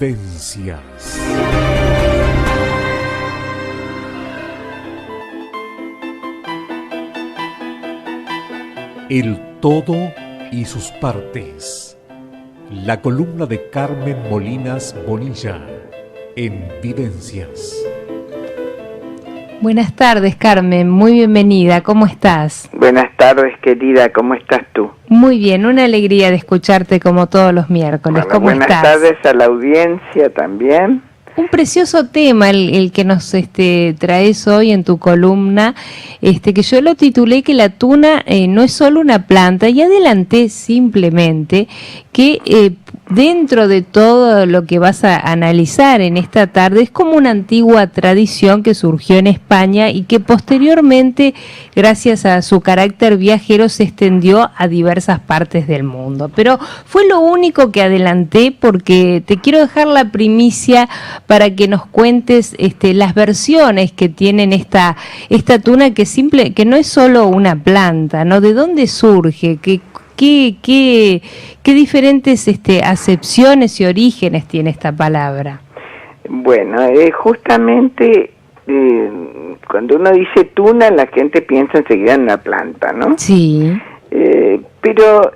Vivencias. El todo y sus partes. La columna de Carmen Molinas Bonilla en Vivencias. Buenas tardes, Carmen, muy bienvenida, ¿cómo estás? Buenas tardes, querida, ¿cómo estás tú? Muy bien, una alegría de escucharte como todos los miércoles, Bueno, ¿cómo estás? Buenas tardes a la audiencia también. Un precioso tema el que nos traes hoy en tu columna, que yo lo titulé que la tuna no es solo una planta, y adelanté simplemente que dentro de todo lo que vas a analizar en esta tarde es como una antigua tradición que surgió en España y que posteriormente, gracias a su carácter viajero, se extendió a diversas partes del mundo. Pero fue lo único que adelanté porque te quiero dejar la primicia para que nos cuentes las versiones que tienen esta tuna que no es solo una planta, ¿no? ¿De dónde surge? ¿Qué diferentes acepciones y orígenes tiene esta palabra? Bueno, justamente cuando uno dice tuna, la gente piensa enseguida en una planta, ¿no? Sí. Pero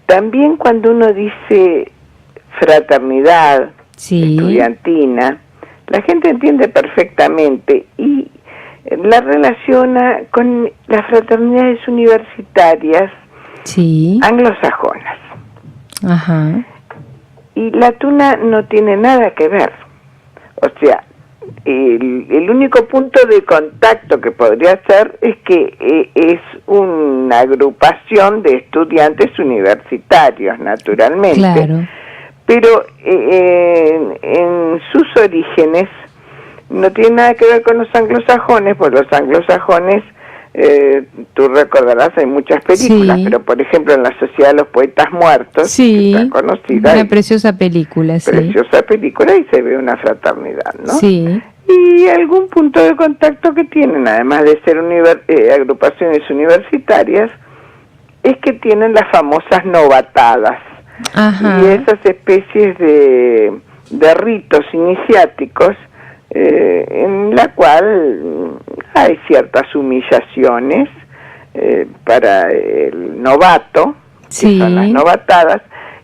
también cuando uno dice fraternidad, sí, estudiantina, la gente entiende perfectamente y la relaciona con las fraternidades universitarias, sí, anglosajonas. Ajá. Y la tuna no tiene nada que ver. O sea, el único punto de contacto que podría ser es que es una agrupación de estudiantes universitarios, naturalmente. Claro. Pero en sus orígenes no tiene nada que ver con los anglosajones, porque los anglosajones, tú recordarás, hay muchas películas, sí, pero por ejemplo en la Sociedad de los Poetas Muertos, sí, que está conocida, una preciosa película, sí. Preciosa película, y se ve una fraternidad, ¿no? Sí. Y algún punto de contacto que tienen, además de ser agrupaciones universitarias, es que tienen las famosas novatadas. Ajá. Y esas especies de ritos iniciáticos en la cual hay ciertas humillaciones para el novato, sí, que son las novatadas,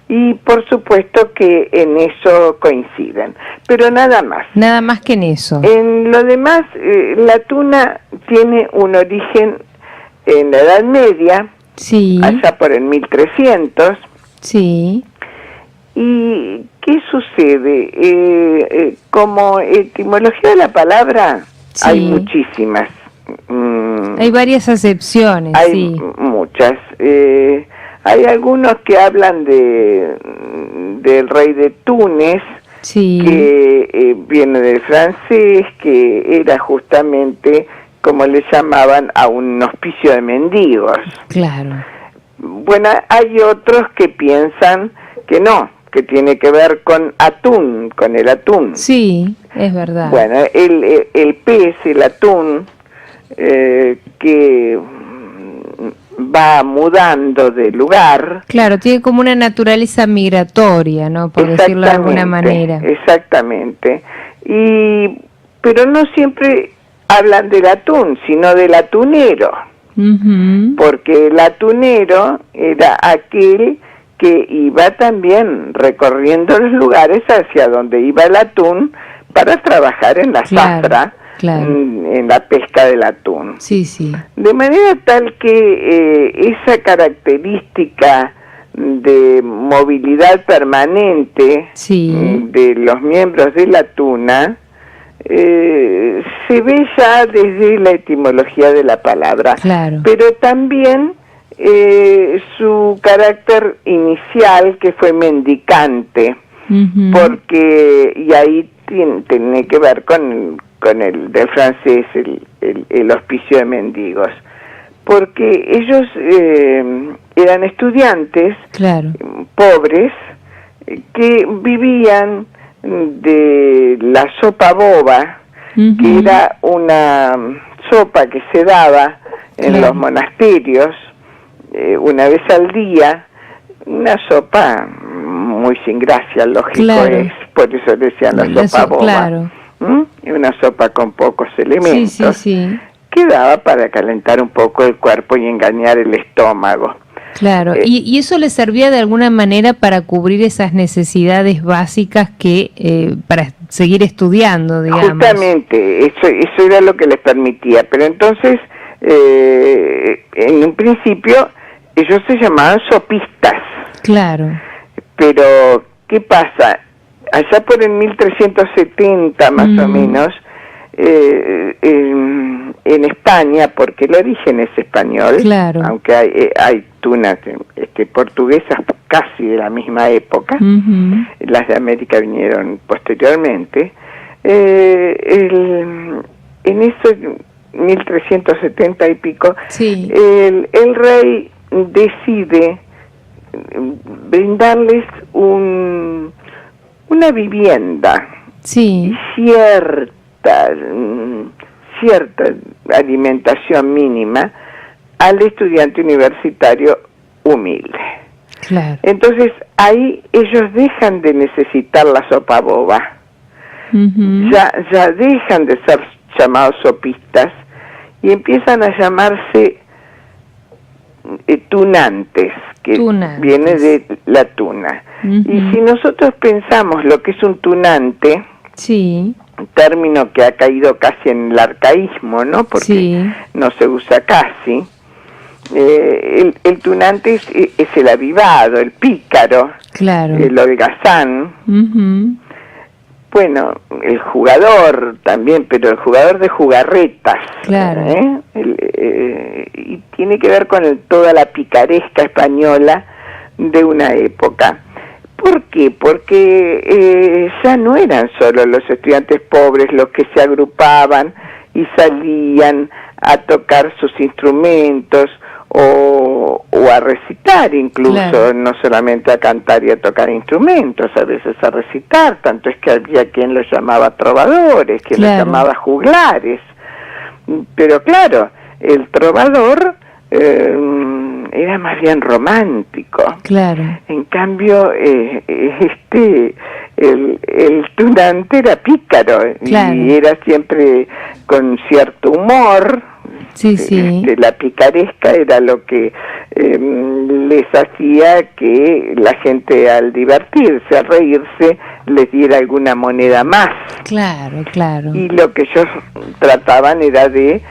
y por supuesto que en eso coinciden, pero nada más. Nada más que en eso. En lo demás, la tuna tiene un origen en la Edad Media, sí, allá por el 1300, sí. ¿Y qué sucede? Como etimología de la palabra, sí, hay muchísimas. Hay varias acepciones, hay sí. Muchas. Hay algunos que hablan del rey de Túnez, sí, que viene del francés, que era justamente, como le llamaban, a un hospicio de mendigos. Claro. Bueno, hay otros que piensan que no, que tiene que ver con atún, con el atún. Sí, es verdad. Bueno, el pez, el atún, que va mudando de lugar. Claro, tiene como una naturaleza migratoria, ¿no? Por decirlo de alguna manera. Exactamente. Pero no siempre hablan del atún, sino del atunero. Uh-huh. Porque el atunero era aquel que iba también recorriendo los lugares hacia donde iba el atún para trabajar en la zafra, claro, en la pesca del atún. Sí, sí. De manera tal que esa característica de movilidad permanente, sí, de los miembros de la tuna se ve ya desde la etimología de la palabra, claro, pero también su carácter inicial, que fue mendicante, uh-huh, porque, y ahí tiene que ver con el del francés, el hospicio de mendigos, porque ellos eran estudiantes, claro, pobres, que vivían de la sopa boba, uh-huh, que era una sopa que se daba en, claro, los monasterios una vez al día, una sopa muy sin gracia, lógico, claro, es, por eso decían la sopa boba. Claro. Una sopa con pocos elementos, sí. que daba para calentar un poco el cuerpo y engañar el estómago. Claro, y eso le servía de alguna manera para cubrir esas necesidades básicas que para seguir estudiando, digamos. Justamente, eso era lo que les permitía. Pero entonces, en un principio, ellos se llamaban sopistas. Claro. Pero, ¿qué pasa? Allá por el 1370 más o menos, en España, porque el origen es español, claro, aunque hay tunas portuguesas casi de la misma época, las de América vinieron posteriormente, en esos 1370 y pico, el rey decide brindarles una vivienda, cierta alimentación mínima al estudiante universitario humilde. Claro. Entonces ahí ellos dejan de necesitar la sopa boba, ya dejan de ser llamados sopistas y empiezan a llamarse tunantes, que viene de la tuna. Y si nosotros pensamos lo que es un tunante, un término que ha caído casi en el arcaísmo, ¿no? Porque no se usa casi. El tunante es el avivado, el pícaro, el holgazán. Bueno, el jugador también, pero el jugador de jugarretas. Y tiene que ver con toda la picaresca española de una época. ¿Por qué? Porque ya no eran solo los estudiantes pobres los que se agrupaban y salían a tocar sus instrumentos o a recitar incluso, no solamente a cantar y a tocar instrumentos, a veces a recitar, tanto es que había quien los llamaba trovadores, quien los llamaba juglares. Pero claro, el trovador era más bien romántico. En cambio, el tunante era pícaro y era siempre con cierto humor. La picaresca era lo que les hacía que la gente, al divertirse, al reírse, les diera alguna moneda más. Y lo que ellos trataban era de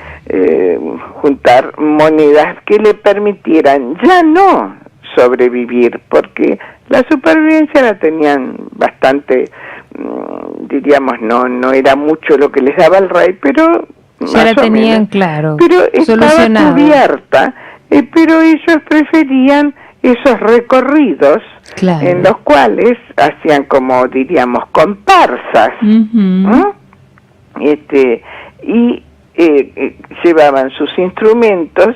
juntar monedas que le permitieran ya no sobrevivir, porque la supervivencia la tenían bastante, diríamos, no era mucho lo que les daba el rey, pero ya la tenían, pero estaba cubierta, pero ellos preferían esos recorridos en los cuales hacían, como diríamos, comparsas, y llevaban sus instrumentos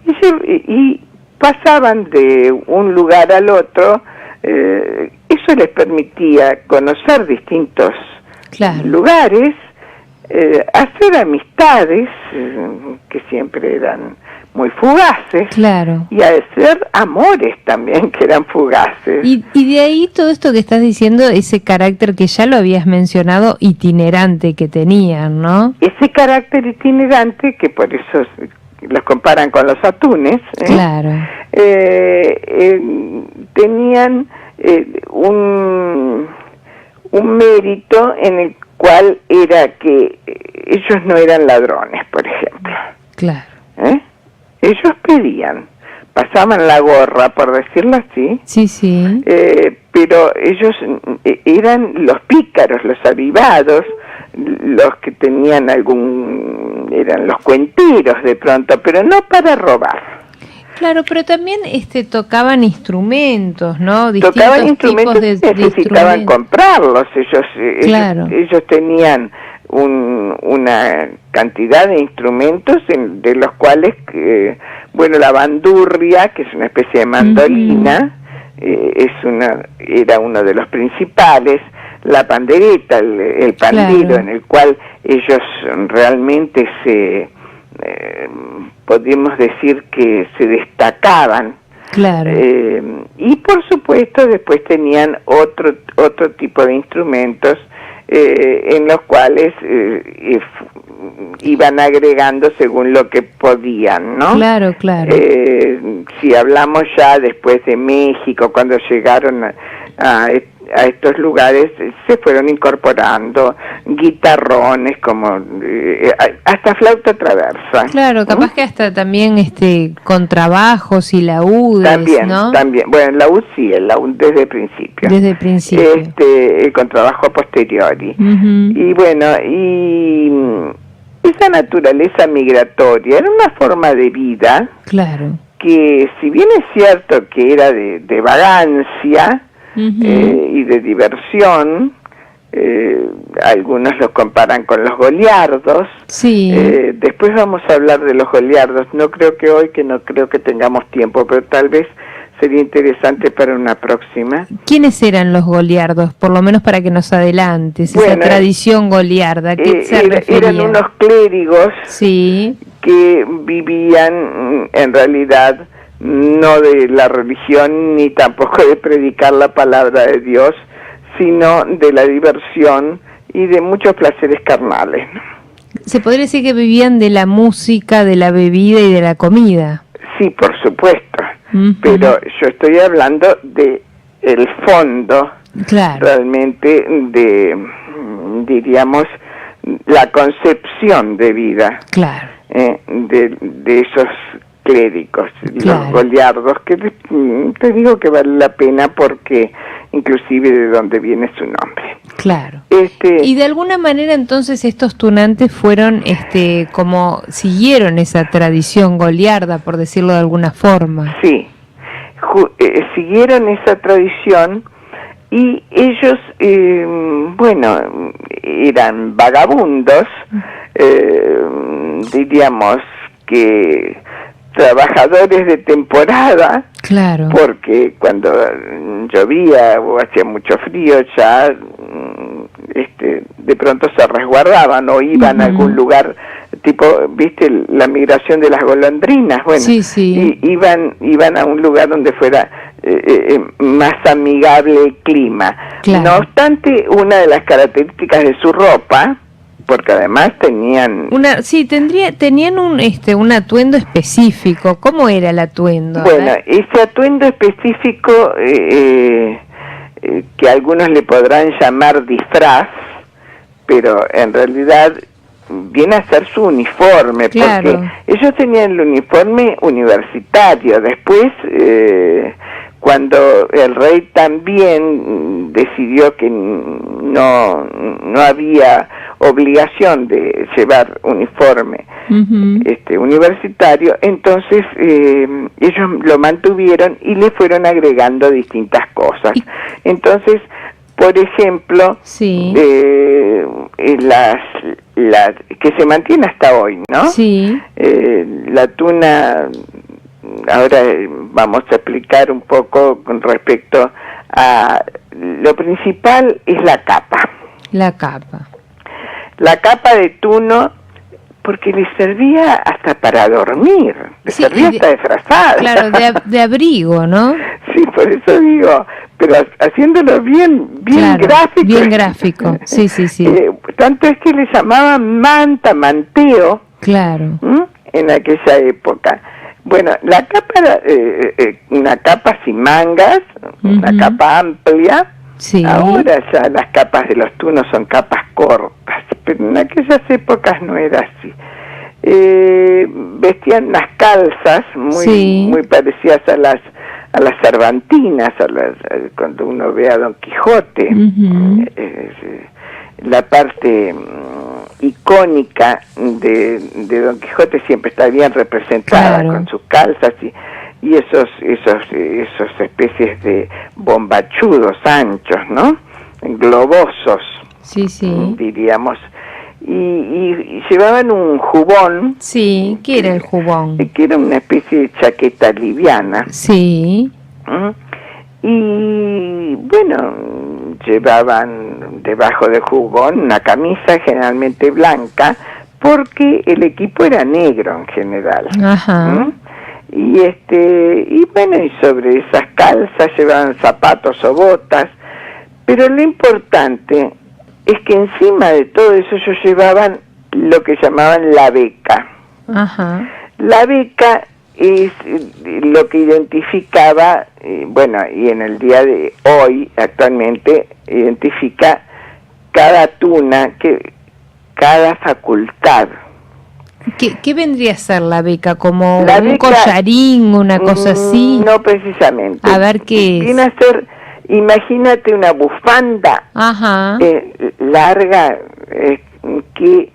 y pasaban de un lugar al otro. Eso les permitía conocer distintos lugares, hacer amistades que siempre eran muy fugaces, y hacer amores también que eran fugaces. Y de ahí todo esto que estás diciendo, ese carácter que ya lo habías mencionado, itinerante que tenían, ¿no? Ese carácter itinerante, que por eso los comparan con los atunes, tenían un mérito en el cual era que ellos no eran ladrones, por ejemplo. Ellos pedían, pasaban la gorra, por decirlo así, pero ellos eran los pícaros, los avivados, los que tenían eran los cuenteros de pronto, pero no para robar. Pero también tocaban instrumentos, ¿no? Tocaban instrumentos, necesitaban comprarlos. Ellos tenían una cantidad de instrumentos de los cuales, la bandurria, que es una especie de mandolina, era uno de los principales. La pandereta, el pandero, en el cual ellos realmente podemos decir que se destacaban Claro. Y por supuesto después tenían otro tipo de instrumentos en los cuales iban agregando según lo que podían, ¿no? Claro, claro. Si hablamos ya después de México, cuando llegaron a estos lugares, se fueron incorporando guitarrones, como hasta flauta traversa. Claro, capaz que hasta también contrabajos y laúdes, también, ¿no? También, bueno, el laúd sí, el laúd desde el principio. Desde el principio. El contrabajo a posteriori. Y bueno, esa naturaleza migratoria era una forma de vida, claro, que si bien es cierto que era de vagancia y de diversión, algunos lo comparan con los goliardos. Sí. Después vamos a hablar de los goliardos, no creo que tengamos tiempo, pero tal vez sería interesante para una próxima. ¿Quiénes eran los goliardos? Por lo menos para que nos adelantes, esa tradición goliarda, ¿a qué se refería? Eran unos clérigos, sí, que vivían en realidad no de la religión ni tampoco de predicar la palabra de Dios, sino de la diversión y de muchos placeres carnales, ¿no? Se podría decir que vivían de la música, de la bebida y de la comida. Sí, por supuesto. Pero yo estoy hablando de el fondo, claro, realmente diríamos, la concepción de vida, claro, de esos clérigos, claro, los goliardos, que te digo que vale la pena porque inclusive de dónde viene su nombre. Claro. Y de alguna manera entonces estos tunantes fueron, como siguieron esa tradición goliarda, por decirlo de alguna forma. Sí, siguieron esa tradición y ellos, bueno, eran vagabundos, diríamos que trabajadores de temporada, claro, porque cuando llovía o hacía mucho frío ya de pronto se resguardaban o iban a algún lugar, tipo, viste la migración de las golondrinas, bueno, sí, sí. Iban a un lugar donde fuera más amigable el clima. Claro. No obstante, una de las características de su ropa, porque además tenían tenían un atuendo específico. ¿Cómo era el atuendo? Bueno, ese atuendo específico que algunos le podrán llamar disfraz, pero en realidad viene a ser su uniforme, claro, porque ellos tenían el uniforme universitario. Después, cuando el rey también decidió que no había obligación de llevar uniforme universitario, entonces ellos lo mantuvieron y le fueron agregando distintas cosas. Entonces, por ejemplo, sí, las que se mantiene hasta hoy, ¿no? Sí. La tuna, ahora vamos a explicar un poco con respecto a lo principal, es la capa. La capa. La capa de tuno, porque le servía hasta para dormir, le servía hasta disfrazada. Claro, de abrigo, ¿no? Sí, por eso digo, pero haciéndolo bien claro, gráfico. Bien gráfico, sí. Tanto es que le llamaban manteo. Claro. En aquella época. Bueno, la capa era una capa sin mangas, una capa amplia. Sí. Ahora ya las capas de los tunos son capas cortas, pero en aquellas épocas no era así. Vestían unas calzas muy parecidas a las cervantinas, cuando uno ve a Don Quijote. La parte icónica de Don Quijote siempre está bien representada, claro, con sus calzas y esos especies de bombachudos anchos, ¿no? Globosos, diríamos. Y llevaban un jubón. Sí, ¿qué era el jubón? Que era una especie de chaqueta liviana. Sí. Y bueno, llevaban debajo del jubón una camisa generalmente blanca, porque el equipo era negro en general. Ajá. y bueno, y sobre esas calzas llevaban zapatos o botas, pero lo importante es que encima de todo eso ellos llevaban lo que llamaban la beca. Ajá. La beca es lo que identificaba, bueno, y en el día de hoy, actualmente, identifica cada tuna, cada facultad. ¿Qué vendría a ser la beca? ¿Como la un beca, collarín, una cosa así? No precisamente. A ver qué viene a ser, imagínate una bufanda. Ajá. Larga, que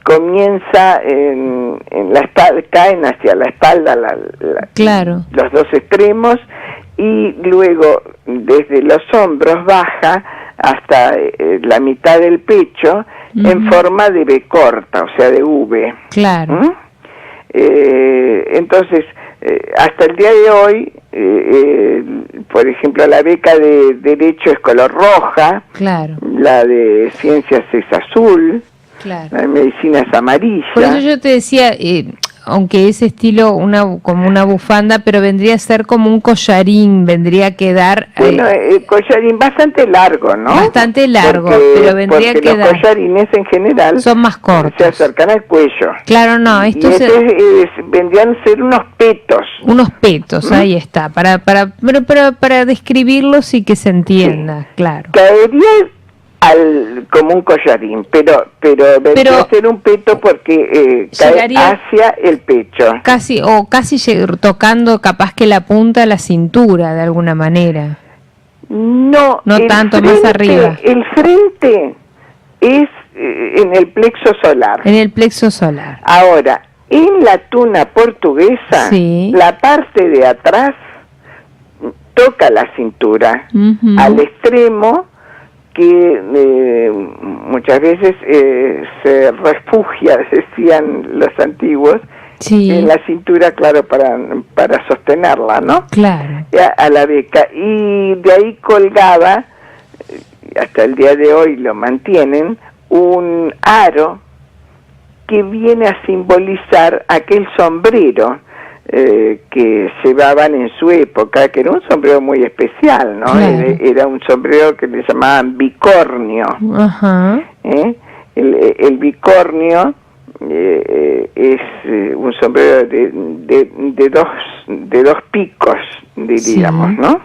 comienza en la espalda, caen hacia la espalda claro, los dos extremos, y luego desde los hombros baja hasta la mitad del pecho, en forma de B corta, o sea, de V. Claro. Entonces, hasta el día de hoy, por ejemplo, la beca de Derecho es color roja, claro, la de Ciencias es azul, claro, la de Medicina es amarilla. Por eso yo te decía, aunque ese estilo como una bufanda, pero vendría a ser como un collarín, vendría a quedar... Bueno, collarín bastante largo, ¿no? Bastante largo, pero vendría a quedar... Los collarines en general son más cortos. Se acercan al cuello. Claro, no, esto vendrían a ser unos petos. Unos petos, ahí está, para describirlos y que se entienda, sí. Claro. Caería como un collarín, pero vendría a ser un peto porque cae hacia el pecho. Casi tocando capaz que la punta de la cintura de alguna manera. No tanto, más arriba. El frente es en el plexo solar. En el plexo solar. Ahora, en la tuna portuguesa, sí, la parte de atrás toca la cintura al extremo que muchas veces se refugia, decían los antiguos, sí, en la cintura, claro, para sostenerla, ¿no? Claro. A la beca. Y de ahí colgaba, hasta el día de hoy lo mantienen, un aro que viene a simbolizar aquel sombrero que llevaban en su época, que era un sombrero muy especial, ¿no? Claro. Era un sombrero que le llamaban bicornio. Ajá. El bicornio es un sombrero de dos picos, diríamos, sí, ¿no?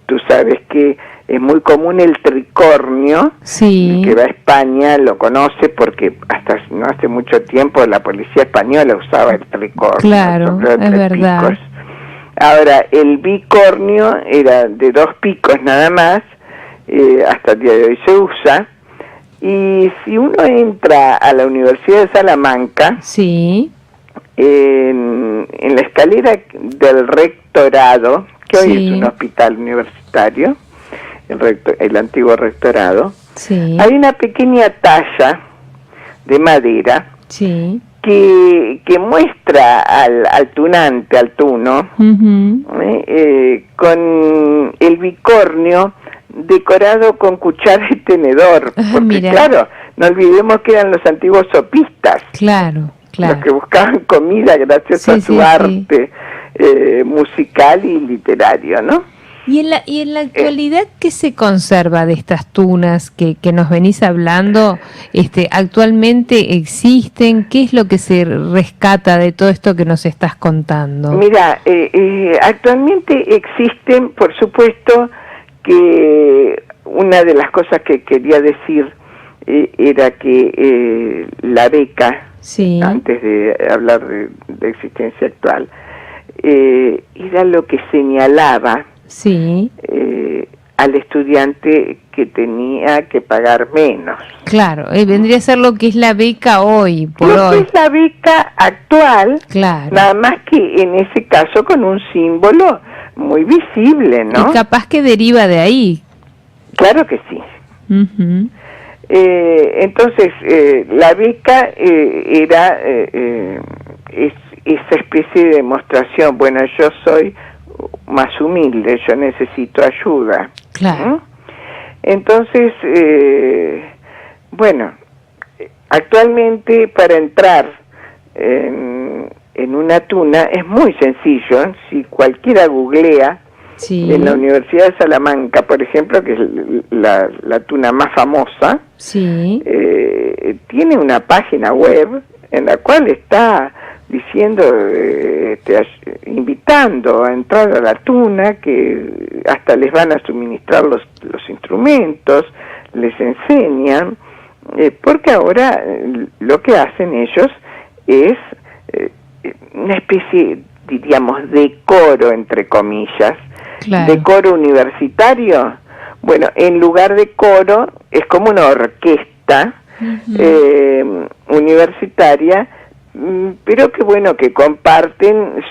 Tú sabes que es muy común el tricornio, sí, que va a España lo conoce porque hasta no hace mucho tiempo la policía española usaba el tricornio. Claro, es verdad. Picos. Ahora, el bicornio era de 2 picos nada más, hasta el día de hoy se usa, y si uno entra a la Universidad de Salamanca, sí, en la escalera del rectorado, que hoy sí, es un hospital universitario, el antiguo rectorado, sí, hay una pequeña talla de madera, sí, que muestra al tunante, al tuno, con el bicornio decorado con cuchara y tenedor, porque mira, claro, no olvidemos que eran los antiguos sopistas, claro, los que buscaban comida gracias sí, a su arte musical y literario, ¿no? Y en la actualidad, ¿qué se conserva de estas tunas que nos venís hablando? ¿Actualmente existen? ¿Qué es lo que se rescata de todo esto que nos estás contando? Mira, actualmente existen, por supuesto, que una de las cosas que quería decir era que la beca, sí, antes de hablar de existencia actual, era lo que señalaba, sí, al estudiante que tenía que pagar menos. Claro, vendría a ser lo que es la beca hoy, por lo hoy. que es la beca actual, claro, nada más que en ese caso con un símbolo muy visible, ¿no? Y capaz que deriva de ahí. Claro que sí. Entonces, la beca era esa especie de demostración, bueno, yo soy más humilde, yo necesito ayuda. Claro. Entonces, bueno, actualmente para entrar en en una tuna es muy sencillo. Si cualquiera googlea, sí, en la Universidad de Salamanca, por ejemplo, que es la tuna más famosa, sí, tiene una página web en la cual está diciendo, invitando a entrar a la tuna, que hasta les van a suministrar los instrumentos, les enseñan, porque ahora lo que hacen ellos es una especie, diríamos, de coro, entre comillas, claro, de coro universitario. Bueno, en lugar de coro es como una orquesta universitaria, pero que bueno, que comparten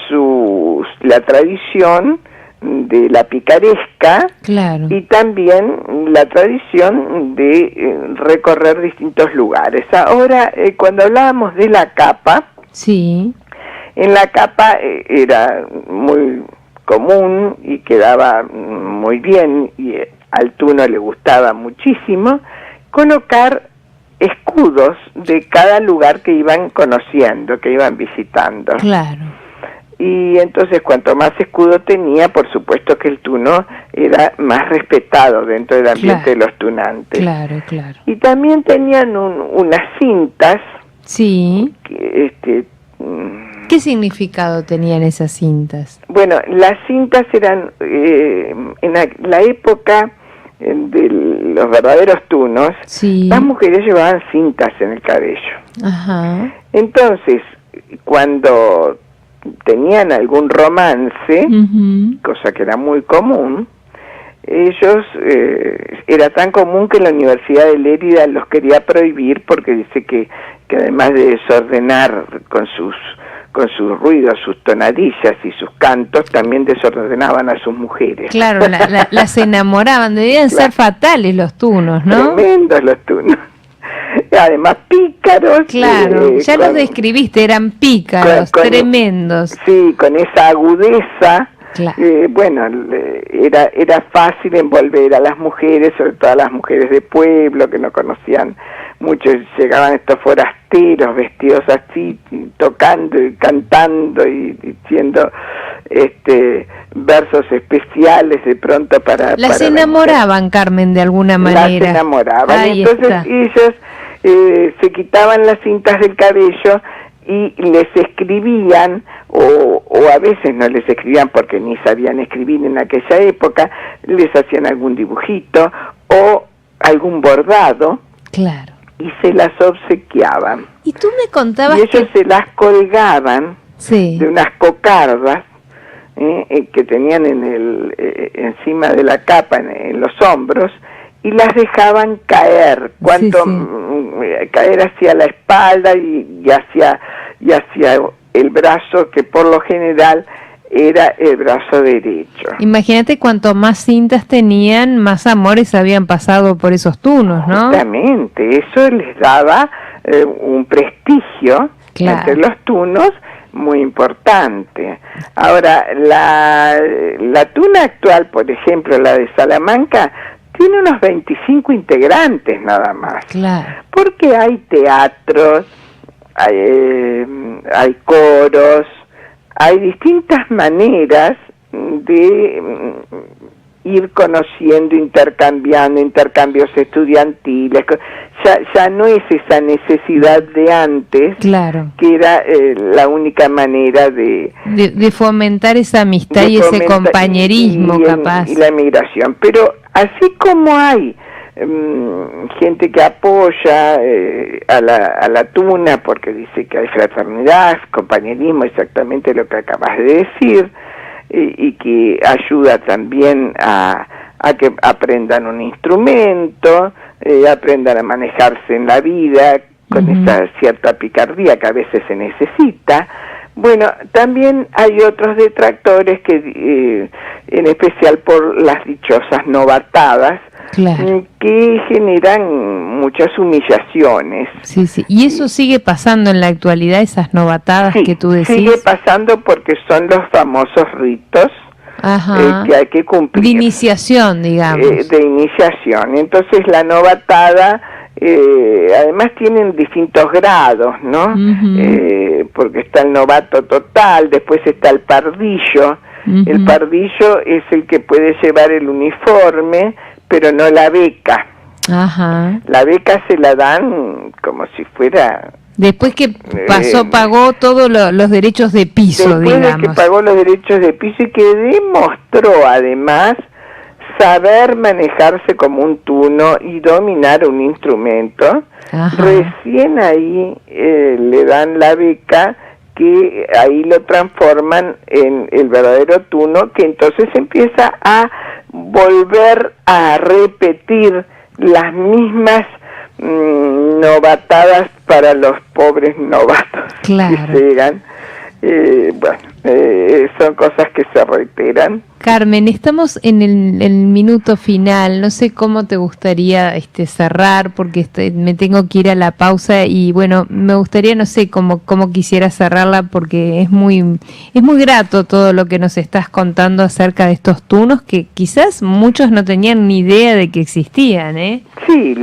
la tradición de la picaresca, claro, y también la tradición de recorrer distintos lugares. Ahora, cuando hablábamos de la capa, sí, en la capa era muy común y quedaba muy bien, y al tuno le gustaba muchísimo colocar escudos de cada lugar que iban conociendo, que iban visitando. claro. Y entonces cuanto más escudo tenía, por supuesto que el tuno era más respetado dentro del ambiente de los tunantes. Claro, claro. Y también tenían unas cintas. Sí. Que, ¿qué significado tenían esas cintas? Bueno, las cintas eran, en la época de los verdaderos tunos, sí, las mujeres llevaban cintas en el cabello. Ajá. Entonces, cuando tenían algún romance, cosa que era muy común, ellos, era tan común que la Universidad de Lérida los quería prohibir, porque dice que además de desordenar con sus ruidos, sus tonadillas y sus cantos, también desordenaban a sus mujeres. Claro, las enamoraban, debían ser fatales los tunos, ¿no? Tremendos los tunos. Además pícaros. Claro, ya los describiste, eran pícaros, tremendos. Sí, con esa agudeza. Claro. Bueno, era fácil envolver a las mujeres, sobre todo a las mujeres de pueblo que no conocían mucho. Llegaban estos forasteros vestidos así, tocando y cantando y diciendo versos especiales de pronto para... Las enamoraban, Carmen, de alguna manera. Las enamoraban. Ahí entonces está. Ellos se quitaban las cintas del cabello y les escribían, o a veces no les escribían porque ni sabían escribir en aquella época, les hacían algún dibujito o algún bordado. Claro. Y se las obsequiaban. Y tú me contabas y ellos se las colgaban, sí, de unas cocardas que tenían encima de la capa, en los hombros, y las dejaban caer, caer hacia la espalda y hacia el brazo, que por lo general era el brazo derecho. Imagínate, cuanto más cintas tenían, más amores habían pasado por esos tunos, ¿no? Justamente, eso les daba un prestigio, claro, entre los tunos muy importante. Ahora, la tuna actual, por ejemplo, la de Salamanca, tiene unos 25 integrantes nada más. Claro. Porque hay teatros, hay coros, hay distintas maneras de ir conociendo, intercambiando, intercambios estudiantiles. Ya no es esa necesidad de antes, claro, que era la única manera de fomentar esa amistad y ese compañerismo, capaz. Y la migración. Pero así como hay gente que apoya a la tuna porque dice que hay fraternidad, compañerismo, exactamente lo que acabas de decir, y que ayuda también a que aprendan un instrumento, aprendan a manejarse en la vida con esa cierta picardía que a veces se necesita. Bueno, también hay otros detractores que, en especial por las dichosas novatadas, claro, que generan muchas humillaciones. Sí, sí. ¿Y eso sigue pasando en la actualidad, esas novatadas que tú decís? Sigue pasando porque son los famosos ritos que hay que cumplir. De iniciación, digamos. De iniciación. Entonces la novatada además tienen distintos grados, ¿no? Porque está el novato total, después está el pardillo. El pardillo es el que puede llevar el uniforme, pero no la beca. La beca se la dan como si fuera... Después que pagó todos los derechos de piso, después digamos. De que pagó los derechos de piso y que demostró además saber manejarse como un tuno y dominar un instrumento, recién ahí le dan la beca, que ahí lo transforman en el verdadero tuno, que entonces empieza a volver a repetir las mismas novatadas para los pobres novatos que llegan. Son cosas que se reiteran. Carmen, estamos en el minuto final, no sé cómo te gustaría cerrar, porque me tengo que ir a la pausa y bueno, me gustaría, no sé cómo quisiera cerrarla, porque es muy grato todo lo que nos estás contando acerca de estos tunos, que quizás muchos no tenían ni idea de que existían, ¿eh? Sí,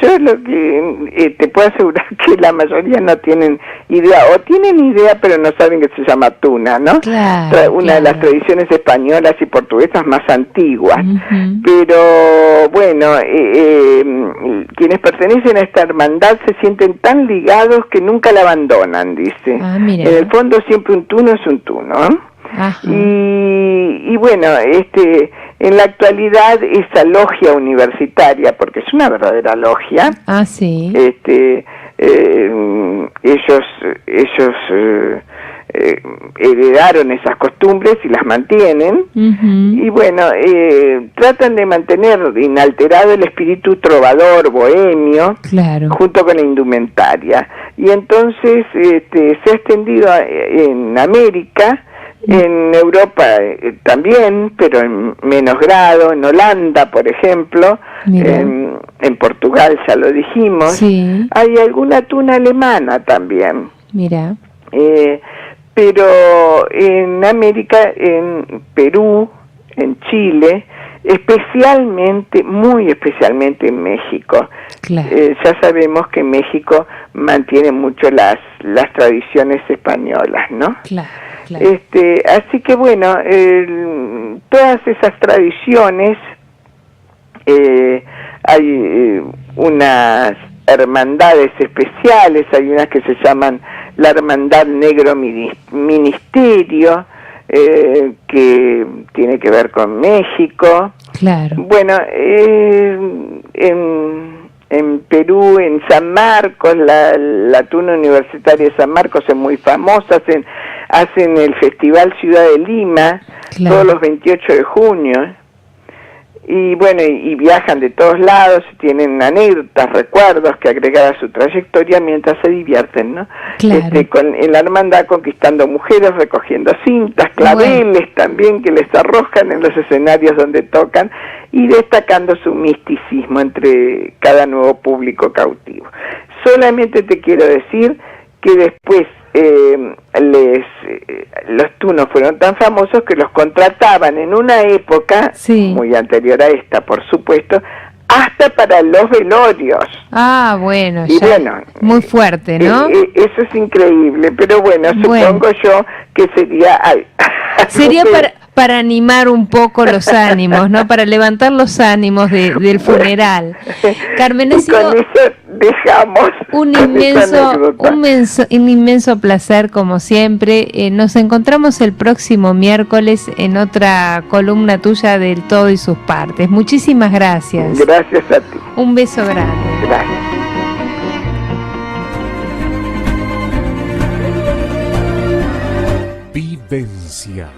yo lo que te puedo asegurar que la mayoría no tienen idea, o tienen idea pero no saben que se llama tuna, ¿no? Una de las tradiciones españolas y portuguesas más antiguas. Pero bueno, quienes pertenecen a esta hermandad se sienten tan ligados que nunca la abandonan, dice. En el fondo siempre un tuno es un tuno. Y bueno, en la actualidad esa logia universitaria, porque es una verdadera logia, ellos heredaron esas costumbres y las mantienen, y bueno, tratan de mantener inalterado el espíritu trovador, bohemio, junto con la indumentaria, y entonces se ha extendido en América, en Europa también, pero en menos grado, en Holanda, por ejemplo, en Portugal, ya lo dijimos, hay alguna tuna alemana también. Pero en América, en Perú, en Chile, muy especialmente en México. Ya sabemos que México mantiene mucho las tradiciones españolas, ¿no? Así que bueno, todas esas tradiciones, hay unas hermandades especiales, hay unas que se llaman la Hermandad Negro Ministerio, que tiene que ver con México. Bueno, en Perú, en San Marcos, la tuna universitaria de San Marcos es muy famosa, hacen el Festival Ciudad de Lima todos los 28 de junio, y bueno, y viajan de todos lados, tienen anécdotas, recuerdos que agregar a su trayectoria mientras se divierten, ¿no? En la hermandad conquistando mujeres, recogiendo cintas, claveles también que les arrojan en los escenarios donde tocan, y destacando su misticismo entre cada nuevo público cautivo. Solamente te quiero decir que después los tunos fueron tan famosos que los contrataban en una época muy anterior a esta, por supuesto, hasta para los velorios. Bueno, y bueno, muy fuerte, ¿no? Eso es increíble, pero bueno, supongo yo que sería para animar un poco los ánimos, ¿no? Para levantar los ánimos del funeral. Carmen, ha sido con eso dejamos un inmenso placer, como siempre. Nos encontramos el próximo miércoles en otra columna tuya del Todo y sus partes. Muchísimas gracias. Gracias a ti. Un beso grande. Gracias. Vivencias.